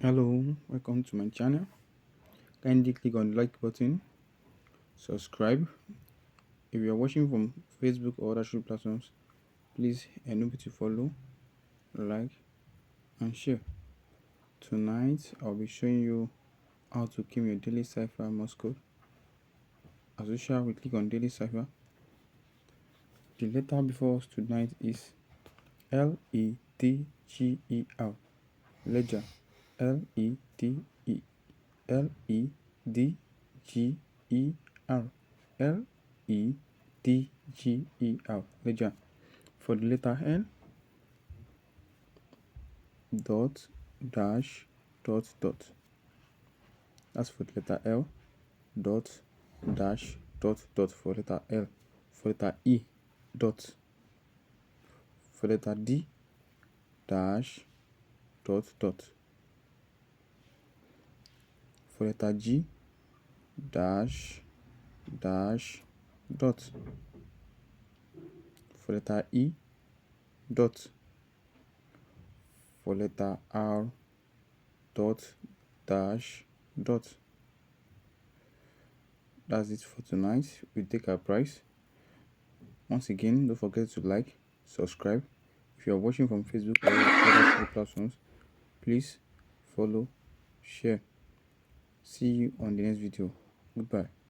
Hello, welcome to my channel. Kindly click on the like button, subscribe. If you are watching from Facebook or other social platforms, please enable to follow, like, and share. Tonight, I'll be showing you how to keep your daily cipher Morse code. As usual, we click on daily cipher. The letter before us tonight is Ledger. Ledger. Ledger. Ledger. For the letter N, dot, dash, dot. That's for the letter L, dot, dash, dot for letter L. For letter E, dot. For letter D, dash, dot. For letter G, dash, dot. For letter E, dot. For letter R, dot, dash, dot. That's it for tonight. We take our prize. Once again, don't forget to like, subscribe. If you are watching from Facebook or other social platforms, please follow, share. See you on the next video. Goodbye.